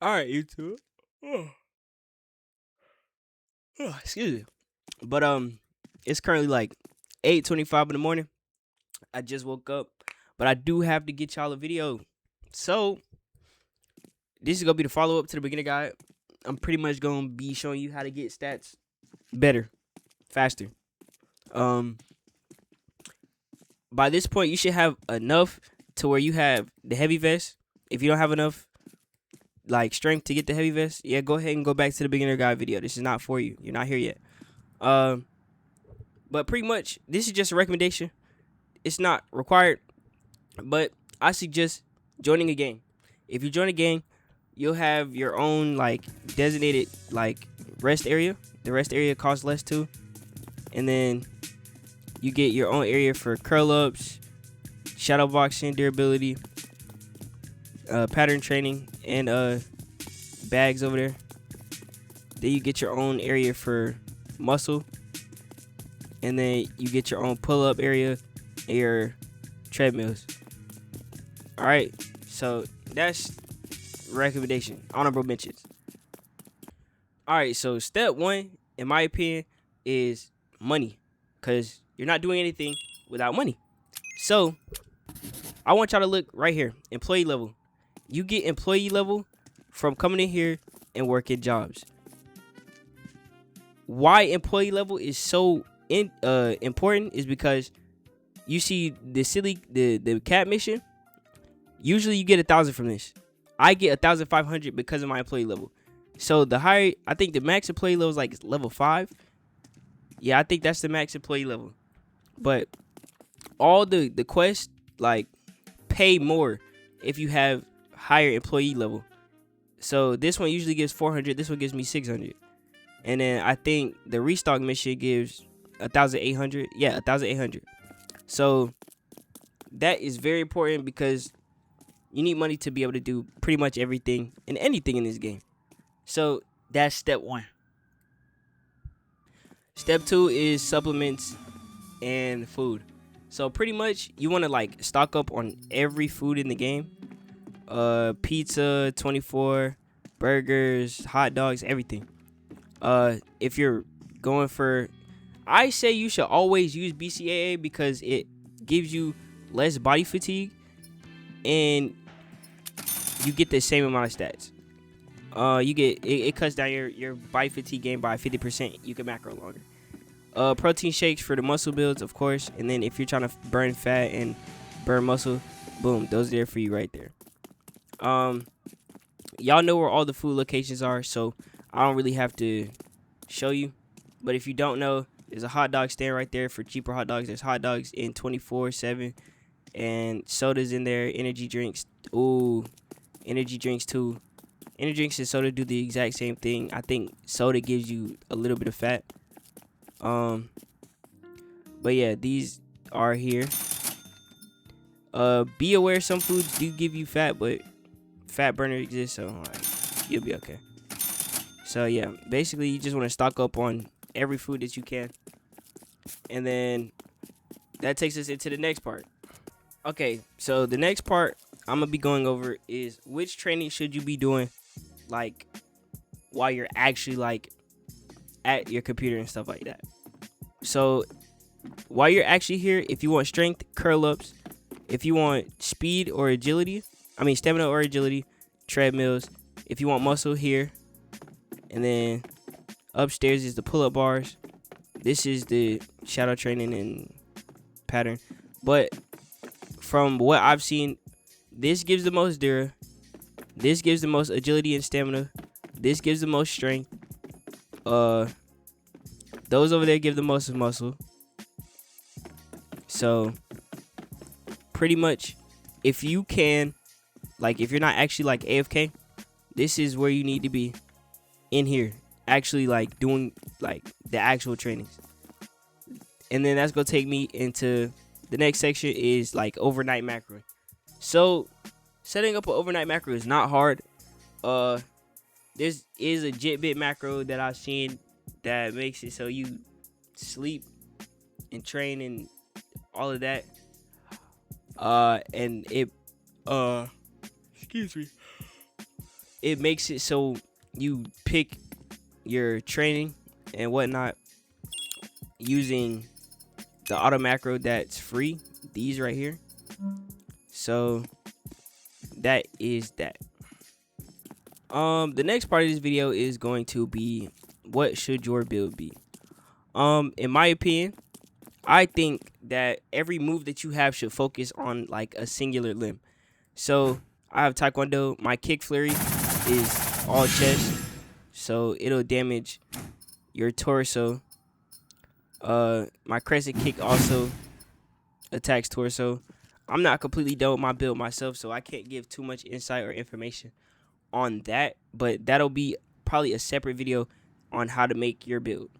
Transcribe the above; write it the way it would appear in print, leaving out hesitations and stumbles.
All right, YouTube. Oh, excuse me. But it's currently like 8:25 in the morning. I just woke up, but I do have to get y'all a video. So this is gonna be the follow up to the beginner guide. I'm pretty much gonna be showing you how to get stats better, faster. Um, by this point, you should have enough to where you have the heavy vest. If you don't have enough like strength to get the heavy vest, yeah, go ahead and go back to the beginner guide video. This is not for you. You're not here yet. Um, but pretty much this is just a recommendation. It's not required, but I suggest joining a gang. If you join a gang, you'll have your own like designated like rest area. The rest area costs less too, and then you get your own area for curl ups, shadow boxing, durability, pattern training, and bags over there. Then you get your own area for muscle, and then you get your own pull up area and your treadmills. All right, so that's recommendation, honorable mentions. All right, so step one, in my opinion, is money, because you're not doing anything without money. So I want y'all to look right here, employee level. You get employee level from coming in here and working jobs. Why employee level is so important is because you see the cat mission. Usually you get 1,000 from this. I get 1,500 because of my employee level. So the higher, I think the max employee level is like level 5. Yeah, I think that's the max employee level. But all the quests like pay more if you have higher employee level. So this one usually gives 400. This one gives me 600. And then I think the restock mission gives 1,800. Yeah, 1,800. So that is very important because you need money to be able to do pretty much everything and anything in this game. So that's step one. Step two is supplements and food. So pretty much you want to like stock up on every food in the game. Pizza, 24, burgers, hot dogs, everything. If you're going for, I say you should always use BCAA because it gives you less body fatigue and you get the same amount of stats. You get it cuts down your body fatigue gain by 50%. You can macro longer. Protein shakes for the muscle builds, of course, and then if you're trying to burn fat and burn muscle, boom, those are there for you right there. Y'all know where all the food locations are, so I don't really have to show you. But if you don't know, there's a hot dog stand right there for cheaper hot dogs. There's hot dogs in 24/7, and sodas in there, energy drinks. Ooh, energy drinks too. Energy drinks and soda do the exact same thing. I think soda gives you a little bit of fat. But yeah, these are here. Be aware some foods do give you fat, but fat burner exists, so like, you'll be okay. So yeah, basically you just want to stock up on every food that you can. And then that takes us into the next part. Okay, so the next part I'm gonna be going over is which training should you be doing like while you're actually like at your computer and stuff like that. So while you're actually here, if you want strength, curl ups. If you want speed or agility, stamina or agility, treadmills. If you want muscle, here. And then upstairs is the pull-up bars. This is the shadow training and pattern. But from what I've seen, this gives the most dura. This gives the most agility and stamina. This gives the most strength. Those over there give the most muscle. So pretty much, if you can, like, if you're not actually like AFK, this is where you need to be in here, actually like doing like the actual trainings. And then that's gonna take me into the next section is like overnight macro. So setting up an overnight macro is not hard. This is a Jitbit macro that I've seen that makes it so you sleep and train and all of that. And it excuse me. it makes it so you pick your training and whatnot using the auto macro that's free, these right here. So that is that. The next part of this video is going to be, what should your build be? In my opinion, I think that every move that you have should focus on like a singular limb. So I have Taekwondo. My kick flurry is all chest, so it'll damage your torso. My crescent kick also attacks torso. I'm not completely done with my build myself, so I can't give too much insight or information on that, but that'll be probably a separate video on how to make your build.